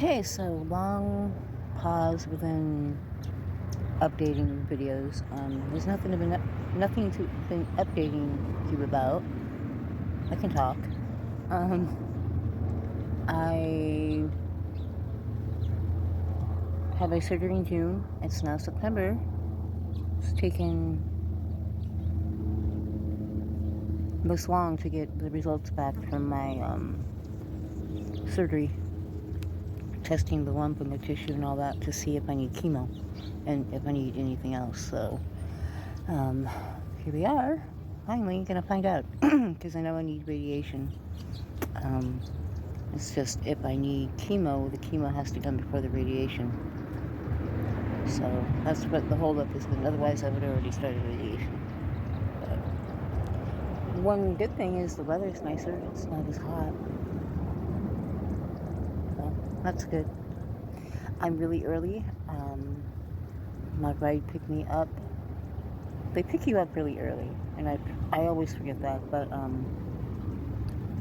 Okay, so long pause within updating videos. There's nothing to been updating you about. I can talk. I had my surgery in June. It's now September. It's taken this long to get the results back from my surgery, testing the lump and the tissue and all that to see if I need chemo and if I need anything else. So here we are, finally gonna find out, because I know I need radiation. It's just if I need chemo, the chemo has to come before the radiation. So that's what the holdup has been. Otherwise, I would have already started radiation. But one good thing is the weather's nicer. It's not as hot. So that's good. I'm really early. My ride picked me up. They pick you up really early, and I always forget that. But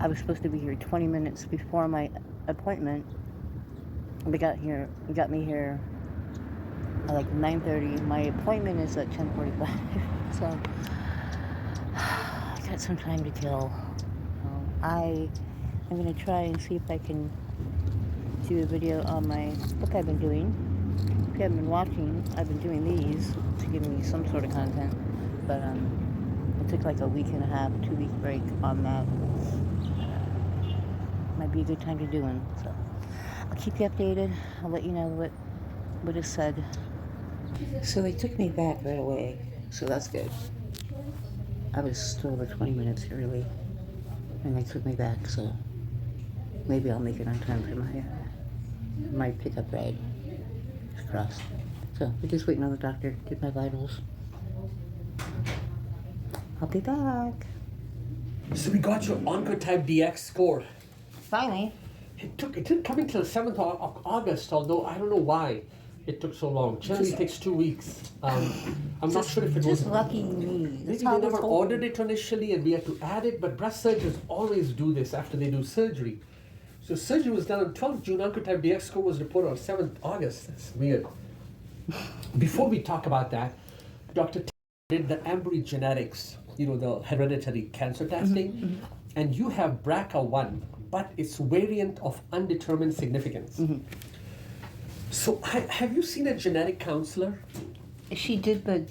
I was supposed to be here 20 minutes before my appointment. They got me here at like 9:30. My appointment is at 10:45, so I got some time to kill. I'm gonna try and see if I can do a video on my book I've been doing. If you haven't been watching, I've been doing these to give me some sort of content, but I took like a week and a half, 2-week break on that. Might be a good time to do one, so I'll keep you updated. I'll let you know what is said. So they took me back right away, so that's good. I was still over 20 minutes early, and they took me back, so maybe I'll make it on time for my pickup ride. It's crossed. So we're just waiting on the doctor to get my vitals. I'll be back. So we got your Oncotype DX score. Finally. It didn't come until 7th of August, although I don't know why it took so long. Generally, it takes 2 weeks. I'm not sure if it was just lucky me. Maybe they never ordered it initially and we had to add it, but breast surgeons always do this after they do surgery. So surgery was done on 12th June, Oncotype DX score was reported on 7th August. That's weird. Before we talk about that, Dr. did the Ambry genetics, the hereditary cancer testing, and you have BRCA1, but it's variant of undetermined significance. So have you seen a genetic counselor? She did, but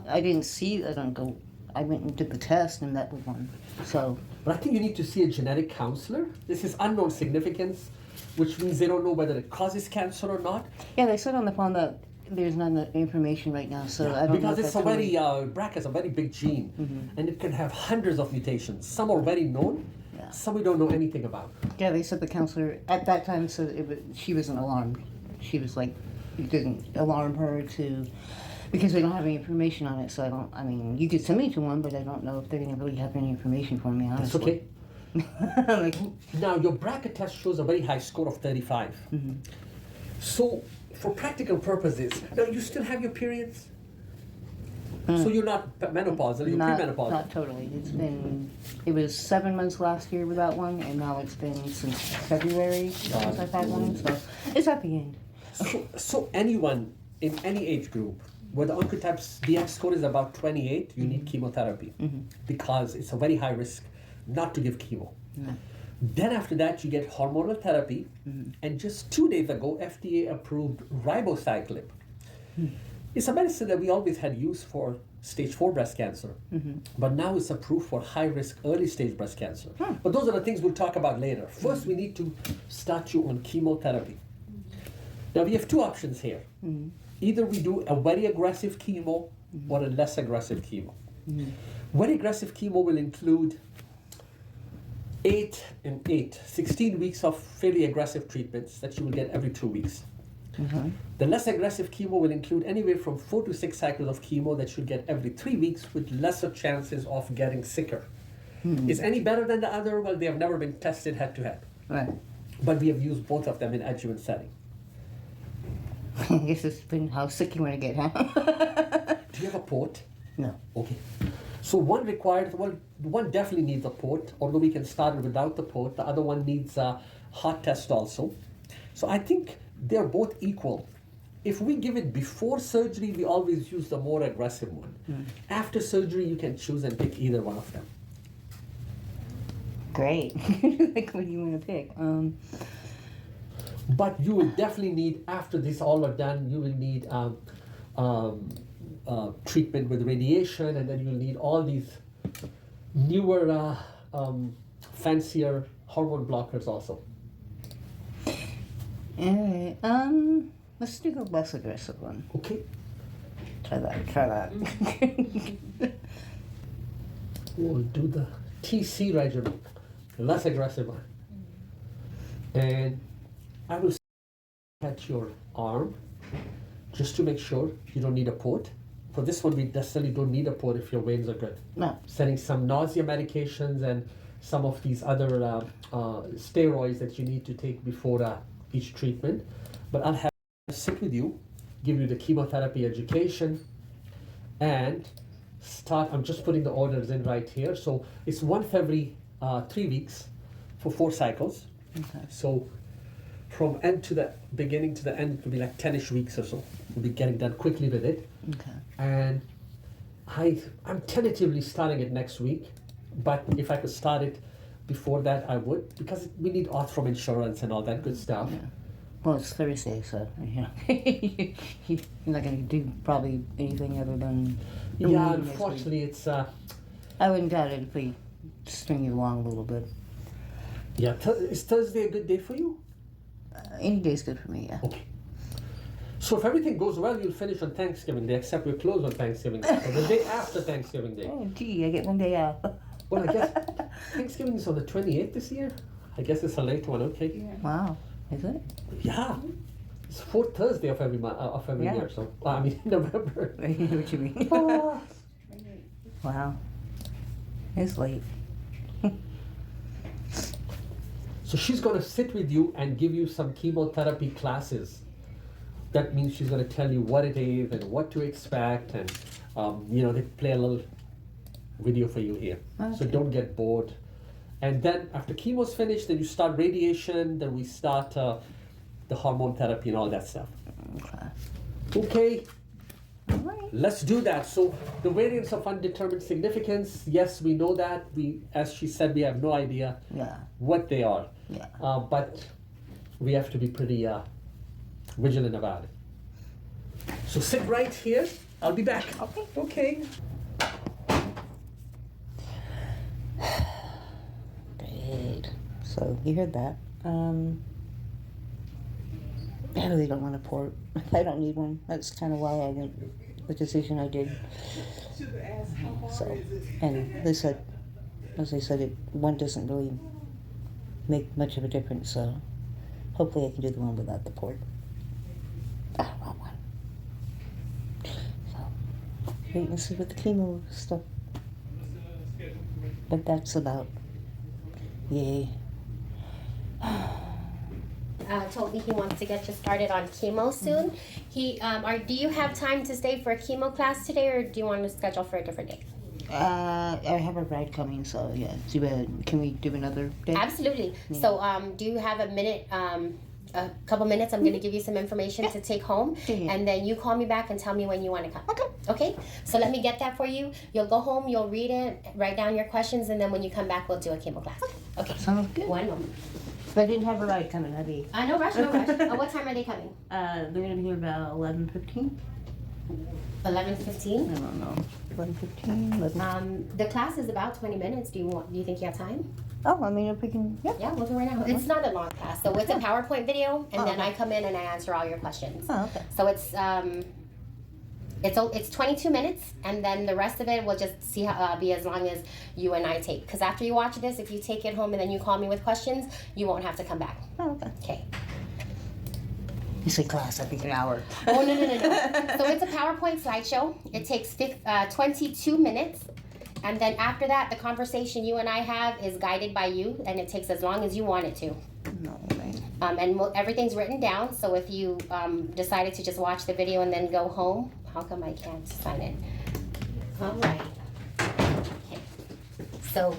I didn't see. I went and did the test and met with one. So. But I think you need to see a genetic counselor. This is unknown significance, which means they don't know whether it causes cancer or not. Yeah, they said on the phone that there's none of the information right now, so I don't know. Because it's BRCA is a very big gene, and it can have hundreds of mutations. Some are very known, some we don't know anything about. Yeah, they said the counselor at that time said she wasn't alarmed. She was like, it didn't alarm her because we don't have any information on it. So you could send me to one, but I don't know if they're going to really have any information for me, honestly. That's okay. Now, your BRCA test shows a very high score of 35. So, for practical purposes, now you still have your periods? So you're not menopausal, you're premenopausal? Not totally. It was 7 months last year without one, and now it's been since February since I've had one, so it's at the end. So anyone in any age group where the Oncotype DX score is about 28, you need chemotherapy because it's a very high risk not to give chemo. Then after that, you get hormonal therapy, and just 2 days ago, FDA approved ribociclib. It's a medicine that we always had used for stage 4 breast cancer, but now it's approved for high-risk early stage breast cancer. But those are the things we'll talk about later. First, we need to start you on chemotherapy. Now, we have 2 options here. Either we do a very aggressive chemo or a less aggressive chemo. Very aggressive chemo will include 16 weeks of fairly aggressive treatments that you will get every 2 weeks. The less aggressive chemo will include anywhere from 4 to 6 cycles of chemo that you'll get every 3 weeks with lesser chances of getting sicker. Is any better than the other? Well, they have never been tested head to head. Right. But we have used both of them in adjuvant setting. I guess it's been how sick you want to get, huh? Do you have a port? No. Okay. So one definitely needs a port, although we can start it without the port. The other one needs a hot test also. So I think they're both equal. If we give it before surgery, we always use the more aggressive one. After surgery, you can choose and pick either one of them. Great. Like, what do you want to pick? But you will definitely need, after this all are done, you will need treatment with radiation, and then you'll need all these newer, fancier hormone blockers also. Alright, let's do the less aggressive one. Okay. Try that. We'll do the TC regimen, the less aggressive one. And I will at your arm just to make sure you don't need a port. For this one, we necessarily don't need a port if your veins are good. No. Setting some nausea medications and some of these other steroids that you need to take before each treatment. But I'll have sit with you, give you the chemotherapy education, and start. I'm just putting the orders in right here. So it's once every 3 weeks for 4 cycles. Okay. So from end to the beginning to the end, it will be like 10-ish weeks or so. We'll be getting done quickly with it. Okay. And I'm tentatively starting it next week, but if I could start it before that, I would, because we need auth from insurance and all that good stuff. Yeah. Well, it's Thursday, so you know, you're not going to do probably anything other than. the Yeah, meeting next week. unfortunately, it's I wouldn't doubt it if we string you along a little bit. yeah. Is Thursday a good day for you? Any day's good for me, yeah. Okay. So if everything goes well, you'll finish on Thanksgiving Day, except we're closed on Thanksgiving Day. So the day after Thanksgiving Day. Oh, gee, I get one day off. Well, I guess Thanksgiving is on the 28th this year. I guess it's a late one. Okay. Wow, is it? Yeah. It's 4th Thursday of every month of every Yeah. year. So I mean November. I know what you mean. Ah. Wow, it's late. So she's going to sit with you and give you some chemotherapy classes. That means she's going to tell you what it is and what to expect, and they play a little video for you here. So Okay. don't get bored. And then after chemo's finished, then you start radiation. Then we start the hormone therapy and all that stuff. Okay. Okay. All right. Let's do that. So the variants of undetermined significance, yes, we know that. We, as she said, we have no idea Yeah. what they are. Yeah. But we have to be pretty vigilant about it. So sit right here. I'll be back. Okay. Okay. Great. So you heard that. I really don't want a port. I don't need one. That's kind of why I made the decision I did. So, and they said, as they said, one doesn't really make much of a difference. So, hopefully, I can do the one without the port. Wrong one. So, wait and see what the chemo stuff. But that's about. Yay. Told me he wants to get you started on chemo soon. Do you have time to stay for a chemo class today, or do you want to schedule for a different day? I have a ride coming, so yeah. Can we do another day? Absolutely. Yeah. So, do you have a minute, a couple minutes? I'm going to give you some information to take home, Yeah. and then you call me back and tell me when you want to come. Okay. Okay? So let me get that for you. You'll go home, you'll read it, write down your questions, and then when you come back, we'll do a chemo class. Okay. Sounds good. One moment. If I didn't have a ride coming, I'd be. No rush, no rush. What time are they coming? They're gonna be here about 11:15. 11:15. I don't know. 11:15. 11. The class is about 20 minutes. Do you think you have time? Oh, I mean, if we can. Yeah. Yeah, we'll do it right now. It's not a long class, so it's a PowerPoint video, and Oh, then okay. I come in and I answer all your questions. Oh, okay. So it's 22 minutes, and then the rest of it will just be as long as you and I take. Because after you watch this, if you take it home and then you call me with questions, you won't have to come back. Oh, okay. Okay. You say class, I think an hour. Oh, no. So it's a PowerPoint slideshow. It takes 22 minutes. And then after that, the conversation you and I have is guided by you, and it takes as long as you want it to. No, right. And everyth's written down, so if you decided to just watch the video and then go home, how come I can't sign it? All right. Okay. So,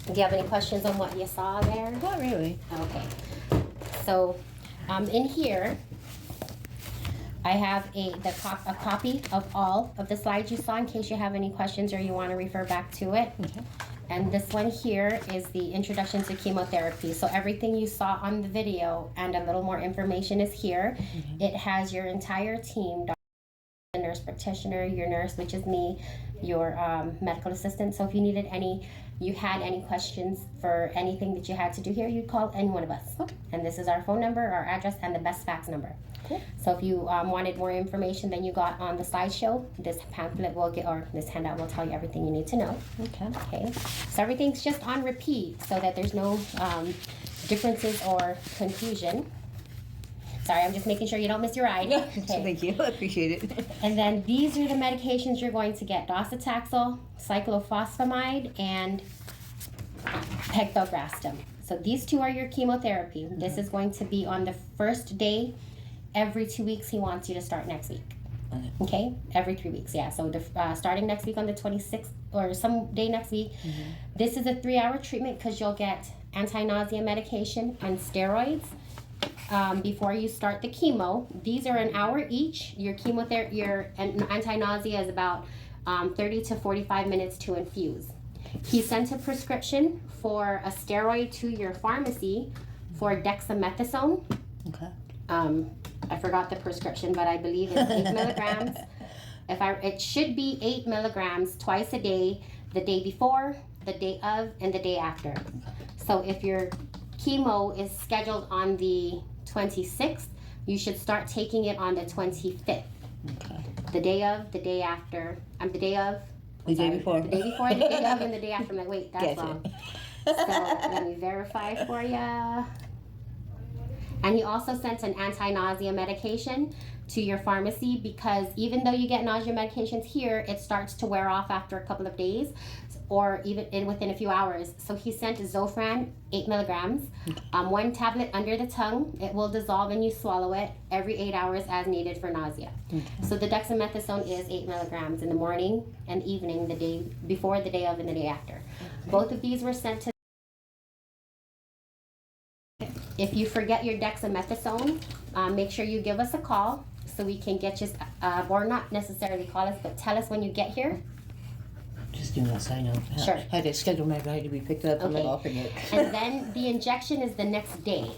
do you have any questions on what you saw there? Not really. Okay. So in here, I have a copy of all of the slides you saw in case you have any questions or you want to refer back to it. Okay. And this one here is the introduction to chemotherapy. So everything you saw on the video and a little more information is here. Mm-hmm. It has your entire team, the nurse practitioner, your nurse, which is me, your medical assistant. So if you had any questions for anything that you had to do here, you'd call any one of us. Okay. And this is our phone number, our address, and the best fax number. Cool. So if you wanted more information than you got on the slideshow, this pamphlet or this handout will tell you everything you need to know. Okay. Okay. So everything's just on repeat so that there's no differences or confusion. Sorry, I'm just making sure you don't miss your ride. Okay. Thank you. I appreciate it. And then these are the medications you're going to get: docetaxel, cyclophosphamide, and pegfilgrastim. So these two are your chemotherapy. Mm-hmm. This is going to be on the first day. Every 2 weeks, he wants you to start next week. Okay? Every 3 weeks, yeah. So starting next week on the 26th or some day next week. Mm-hmm. This is a 3-hour treatment because you'll get anti-nausea medication and steroids before you start the chemo. These are an hour each. Your chemotherapy, your anti-nausea is about 30 to 45 minutes to infuse. He sent a prescription for a steroid to your pharmacy for dexamethasone. Okay. I forgot the prescription, but I believe it's 8 milligrams. It should be 8 milligrams twice a day, the day before, the day of, and the day after. So if your chemo is scheduled on the 26th, you should start taking it on the 25th. Okay. The day of, the day after, the day of. The day before. The day before, the day of, and the day after. I'm like, wait, that's Gotcha. wrong. So let me verify for ya. And he also sent an anti-nausea medication to your pharmacy because even though you get nausea medications here, it starts to wear off after a couple of days or even within a few hours. So he sent Zofran, 8 milligrams, 1 tablet under the tongue. It will dissolve and you swallow it every 8 hours as needed for nausea. Okay. So the dexamethasone is 8 milligrams in the morning and evening, the day before, the day of, and the day after. Okay. Both of these were sent to. If you forget your dexamethasone, make sure you give us a call so we can get you, or not necessarily call us, but tell us when you get here. Just doing that so I know. Sure. I had to schedule my ride to be picked up and then Okay. I'll forget. And then the injection is the next day.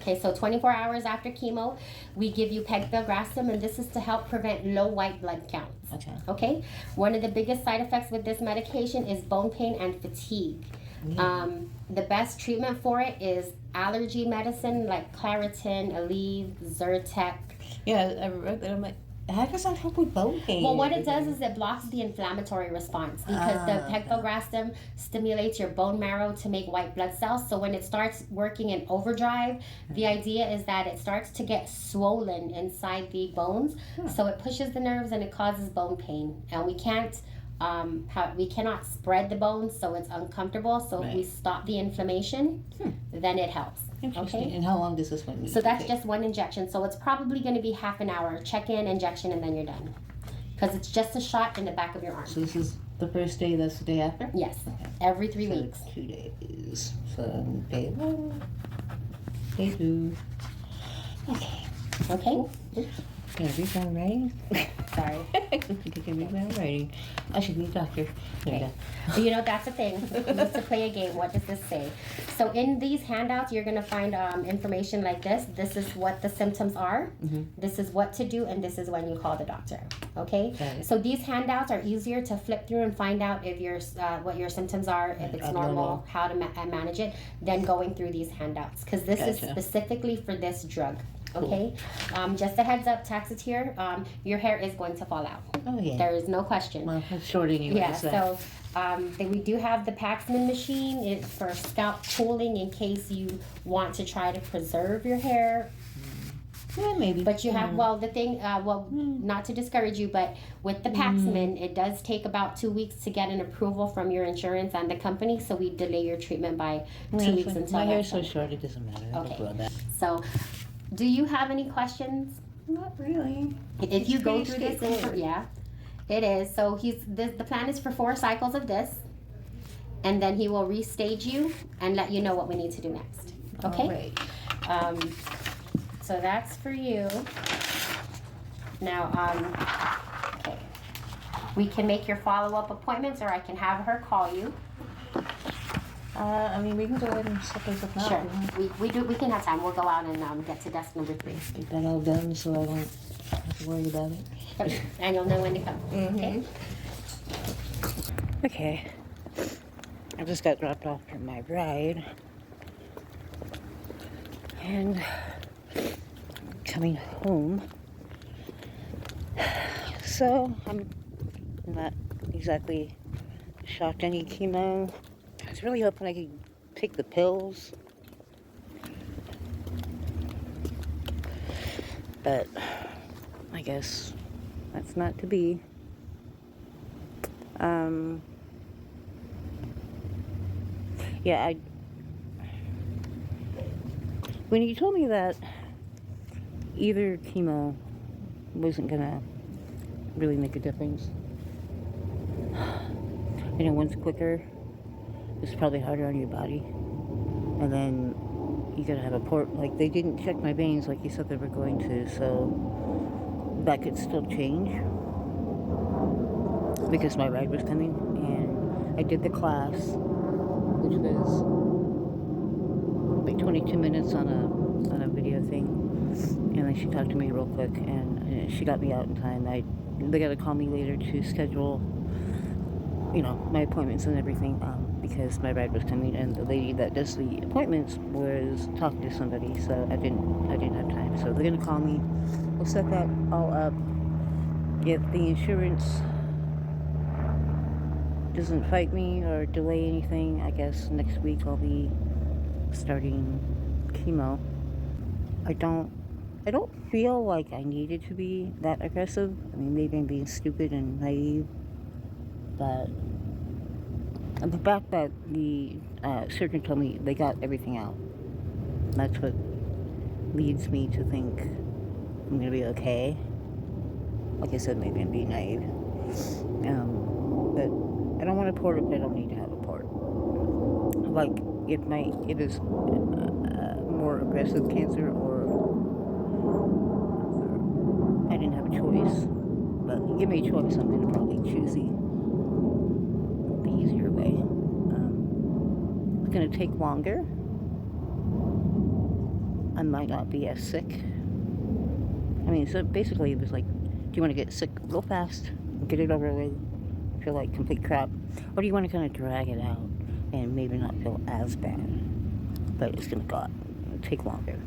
Okay, so 24 hours after chemo, we give you pegfilgrastim, and this is to help prevent low white blood counts. Okay? One of the biggest side effects with this medication is bone pain and fatigue. The best treatment for it is allergy medicine like Claritin, Aleve, Zyrtec. Yeah, I read that. I'm like, how does that help with bone pain? Well, what it does is it blocks the inflammatory response because the pegfilgrastim stimulates your bone marrow to make white blood cells. So when it starts working in overdrive, the idea is that it starts to get swollen inside the bones. So it pushes the nerves and it causes bone pain. And we can't we cannot spread the bones, so it's uncomfortable. So if we stop the inflammation, then it helps. Interesting. Okay. And how long does this one need? So that's just one injection. So it's probably going to be half an hour. Check-in, injection, and then you're done. Because it's just a shot in the back of your arm. So this is the first day, that's the day after? Yes. Every 3 weeks. 2 days. So day 1, day 2. Okay. Okay? Can I read my own writing? Sorry. I can read my own writing. I should be a doctor. Okay. You know, that's the thing. We need to play a game. What does this say? So in these handouts, you're going to find information like this. This is what the symptoms are. This is what to do, and this is when you call the doctor. Okay? So these handouts are easier to flip through and find out if what your symptoms are, if it's normal, how to manage it, than going through these handouts. Because this is specifically for this drug. Okay, just a heads up, Taxotere, your hair is going to fall out. Oh yeah. There is no question. Well, it's short anyway. Yeah, so we do have the Paxman machine. It's for scalp cooling in case you want to try to preserve your hair. Yeah, maybe. But you have, well, the thing, not to discourage you, but with the Paxman, it does take about 2 weeks to get an approval from your insurance and the company, so we delay your treatment by 2 weeks until my hair's so time. short, it doesn't matter. Okay. So, do you have any questions? Not really. If you go through pretty this, straightforward. yeah, it is. So the plan is for 4 cycles of this, and then he will restage you and let you know what we need to do next. Okay. All right. So that's for you. Now, okay. We can make your follow-up appointments, or I can have her call you. I mean, we can go ahead and set those up now. Sure. We can have time. We'll go out and get to desk number 3. Get that all done so I don't have to worry about it. Okay. And you'll know when to come. Okay. Okay. I just got dropped off from my ride. And coming home. So I'm not exactly shocked I need chemo. I was really hoping I could take the pills. But I guess that's not to be. Yeah, when you told me that either chemo wasn't gonna really make a difference, you know, one's quicker, it's probably harder on your body, and then you gotta have a port. Like, they didn't check my veins like you said they were going to, so that could still change because my ride was coming, and I did the class, which was like 22 minutes on a video thing, and then she talked to me real quick, and she got me out in time. They got to call me later to schedule, you know, my appointments and everything, because my ride was coming, and the lady that does the appointments was talking to somebody, so I didn't have time. So they're gonna call me. We'll set that all up. If the insurance doesn't fight me or delay anything, I guess next week I'll be starting chemo. I don't feel like I needed to be that aggressive. I mean, maybe I'm being stupid and naive, but the fact that the surgeon told me they got everything out, that's what leads me to think I'm gonna be okay. Like I said, maybe I'm being naive. But I don't want a port if I don't need to have a port. Like, if it's more aggressive cancer, or I didn't have a choice, but give me a choice, I'm going to probably choose the easier way. It's going to take longer. I might not be as sick. I mean, so basically it was like, do you want to get sick real fast, get it over with, feel like complete crap, or do you want to kind of drag it out and maybe not feel as bad, but it's going to take longer.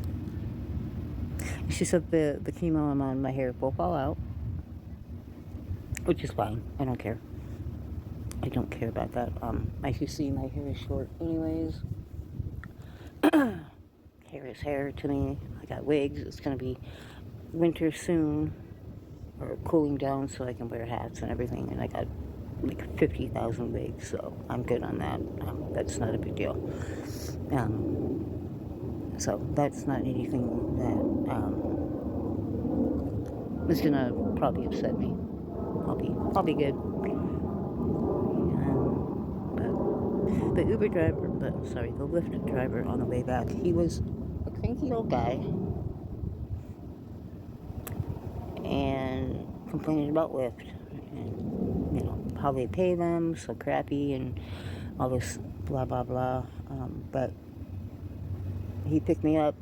She said the chemo I'm on, my hair will fall out, which is fine. I don't care. I don't care about that. As you see, my hair is short anyways. Hair is hair to me. I got wigs. It's going to be winter soon, or cooling down, so I can wear hats and everything, and I got like 50,000 wigs, so I'm good on that. That's not a big deal. So that's not anything that is gonna probably upset me. I'll be good. But the Uber driver, the Lyft driver on the way back, he was a cranky old guy and complaining about Lyft, and you know how they pay them so crappy and all this blah blah blah. But he picked me up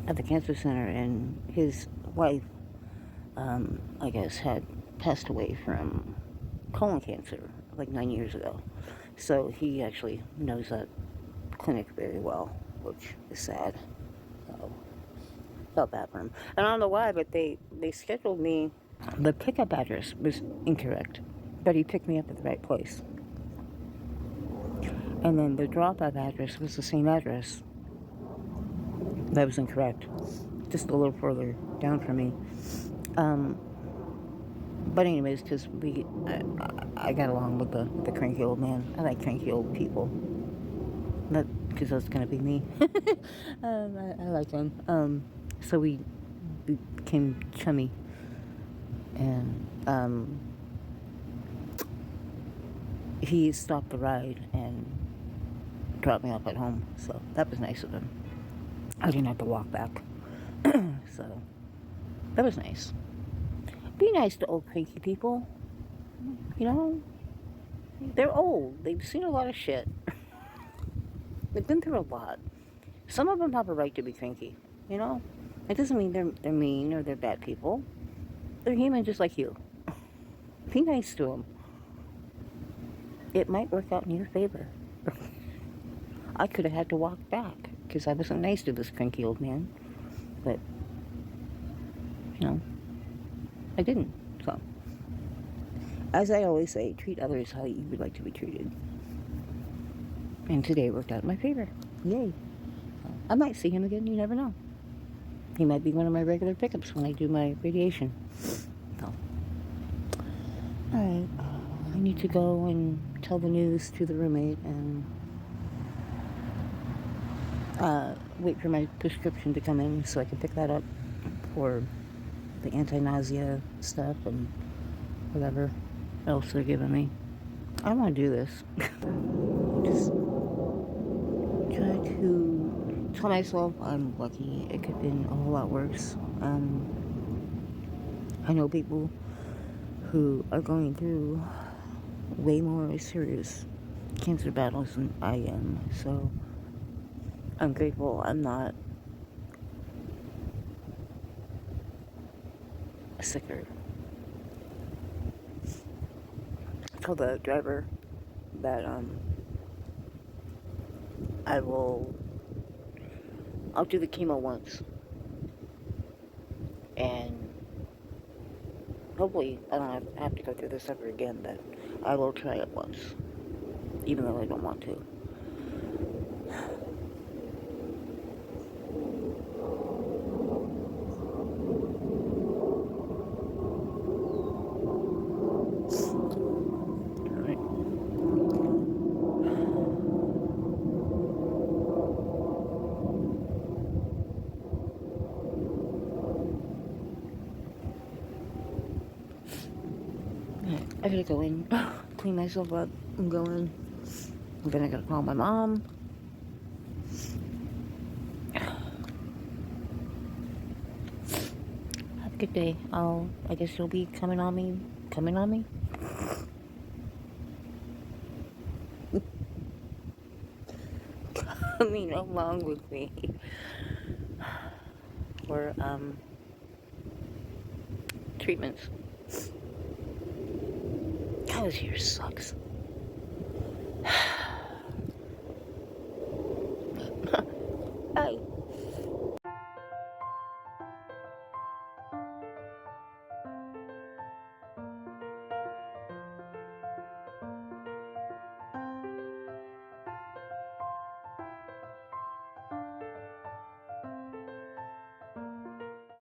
at the cancer center, and his wife, I guess, had passed away from colon cancer like 9 years ago. So he actually knows that clinic very well, which is sad. So felt bad for him. And I don't know why, but they scheduled me. The pickup address was incorrect, but he picked me up at the right place. And then the drop-off address was the same address. That was incorrect, just a little further down from me. But anyways, because I got along with the cranky old man. I like cranky old people. Not because that's gonna be me. I like them. So we became chummy, and he stopped the ride and dropped me off at home. So that was nice of him. I didn't have to walk back. So, that was nice. Be nice to old cranky people. You know, they're old. They've seen a lot of shit. They've been through a lot. Some of them have a right to be cranky. You know, it doesn't mean they're mean or they're bad people. They're human just like you. Be nice to them. It might work out in your favor. I could have had to walk back because I wasn't nice to this cranky old man. But, you know, I didn't. So, as I always say, treat others how you would like to be treated. And today worked out in my favor. Yay. I might see him again. You never know. He might be one of my regular pickups when I do my radiation. So, alright. I need to go and tell the news to the roommate and wait for my prescription to come in so I can pick that up for the anti-nausea stuff and whatever else they're giving me. I want to do this. Just try to tell myself I'm lucky. It could have been a whole lot worse. I know people who are going through way more serious cancer battles than I am. So I'm grateful I'm not sicker. I told the driver that I'll do the chemo once, and hopefully I don't have to go through this ever again, but I will try it once, even though I don't want to. I gotta go in, clean myself up, and go in. Then I gotta call my mom. Have a good day. I guess you'll be coming on me? Coming along with me. For, treatments. God, this year sucks.